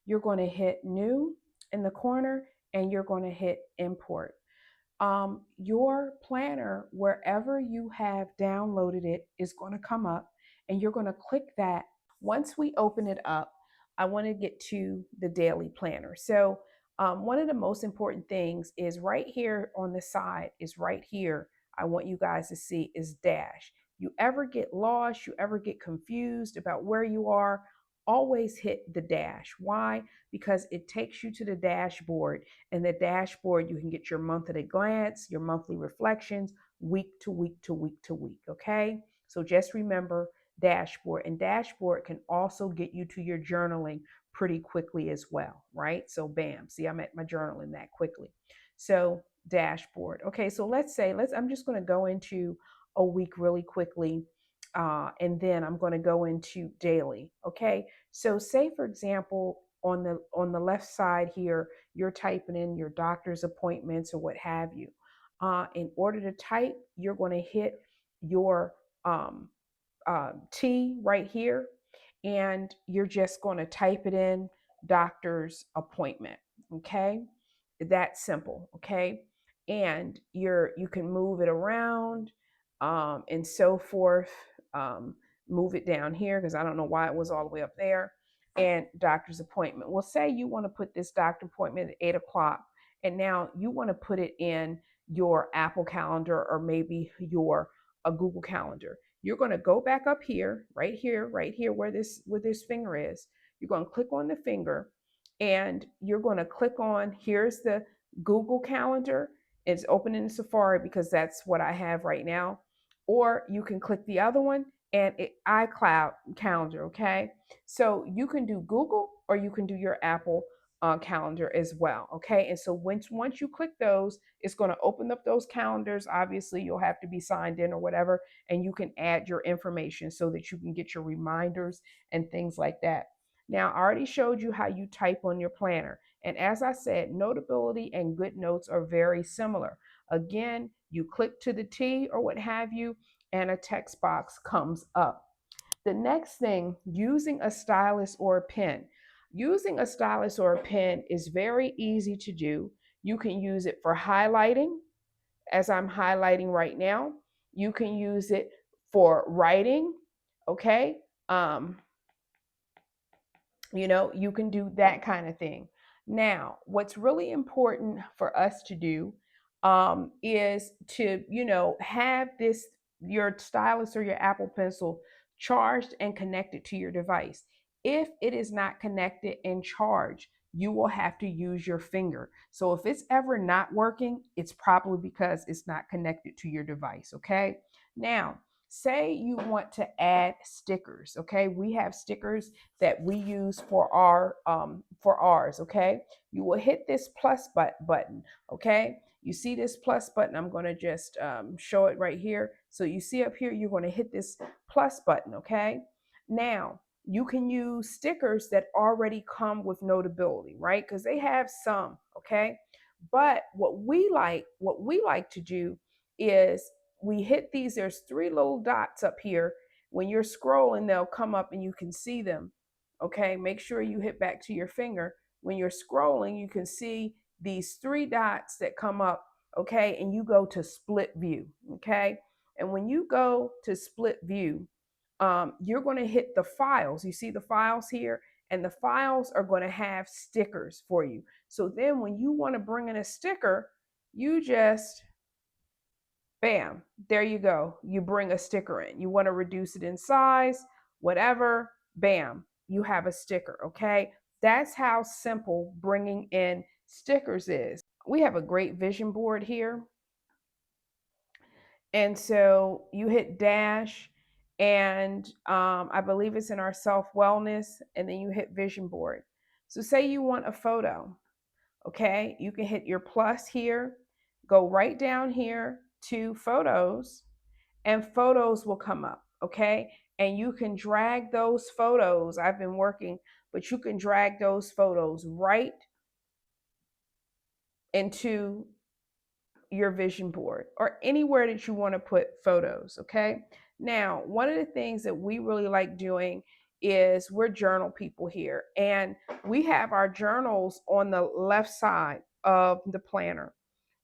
you're going to hit new in the corner and you're going to hit import. Your planner, wherever you have downloaded it, is going to come up and you're going to click that. Once we open it up, I want to get to the daily planner. So, one of the most important things is right here on the side, is right here. I want you guys to see is dash. You ever get lost, you ever get confused about where you are, always hit the dash. Why? Because it takes you to the dashboard, and the dashboard you can get your month at a glance, your monthly reflections, week to week to week to week. Okay, so just remember dashboard, and dashboard can also get you to your journaling pretty quickly as well, right? So bam, see, I'm at my journaling that quickly. So dashboard. Okay, so I'm just going to go into a week really quickly, and then I'm going to go into daily. Okay, so say for example, on the left side here, you're typing in your doctor's appointments or what have you. In order to type, you're going to hit your T right here, and you're just going to type it in, doctor's appointment. Okay, that's simple. Okay, and you can move it around, and so forth. Move it down here because I don't know why it was all the way up there. And doctor's appointment. Well, say you want to put this doctor appointment at 8 o'clock, and now you want to put it in your Apple Calendar or maybe your a Google Calendar. You're going to go back up here, right here where this finger is. You're going to click on the finger, and you're going to click on, here's the Google Calendar. It's open in Safari because that's what I have right now. Or you can click the other one, and iCloud Calendar. Okay, so you can do Google or you can do your Apple calendar as well. Okay, and so once you click those, it's going to open up those calendars. Obviously, you'll have to be signed in or whatever, and you can add your information so that you can get your reminders and things like that. Now, I already showed you how you type on your planner. And as I said, Notability and GoodNotes are very similar. Again, you click to the T or what have you, and a text box comes up. The next thing, using a stylus or a pen. Using a stylus or a pen is very easy to do. You can use it for highlighting, as I'm highlighting right now. You can use it for writing, okay? Um, you can do that kind of thing. Now, what's really important for us to do is to, have this, your stylus or your Apple Pencil charged and connected to your device. If it is not connected and charged, you will have to use your finger. So if it's ever not working, it's probably because it's not connected to your device, okay? Now, say you want to add stickers, okay? We have stickers that we use for ours. Okay, you will hit this plus button. Okay, you see this plus button. I'm going to just show it right here. So you see up here, you're going to hit this plus button. Okay, now you can use stickers that already come with Notability, right? Because they have some. Okay, but what we like to do is we hit these. There's three little dots up here. When you're scrolling, they'll come up and you can see them. Okay, make sure you hit back to your finger. When you're scrolling, you can see these three dots that come up. Okay, and you go to split view. Okay, and when you go to split view, you're going to hit the files. You see the files here, and the files are going to have stickers for you. So then when you want to bring in a sticker, you just bam, there you go. You bring a sticker in. You want to reduce it in size, whatever, bam, you have a sticker, okay? That's how simple bringing in stickers is. We have a great vision board here. And so you hit dash, and I believe it's in our self wellness, and then you hit vision board. So say you want a photo, okay? You can hit your plus here, go right down here to photos, and photos will come up, okay? And you can drag those photos. I've been working, but you can drag those photos right into your vision board or anywhere that you want to put photos, okay? Now, one of the things that we really like doing is we're journal people here, and we have our journals on the left side of the planner.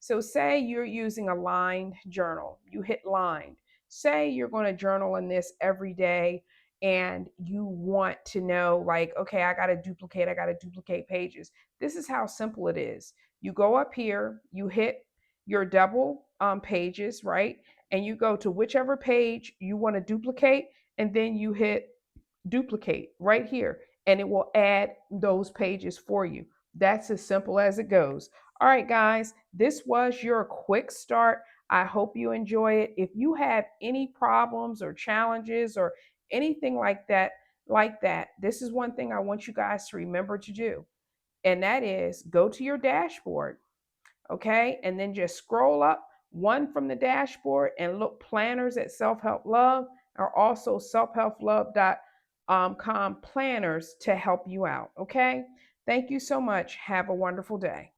So, say you're using a lined journal, you hit lined. Say you're going to journal in this every day and you want to know, like, okay, I got to duplicate pages. This is how simple it is. You go up here, you hit your double pages, right? And you go to whichever page you want to duplicate, and then you hit duplicate right here, and it will add those pages for you. That's as simple as it goes. All right, guys, this was your quick start. I hope you enjoy it. If you have any problems or challenges or anything like that, this is one thing I want you guys to remember to do, and that is go to your dashboard, okay? And then just scroll up one from the dashboard and look planners at Self Help Love, or also selfhelplove.com planners to help you out, okay? Thank you so much. Have a wonderful day.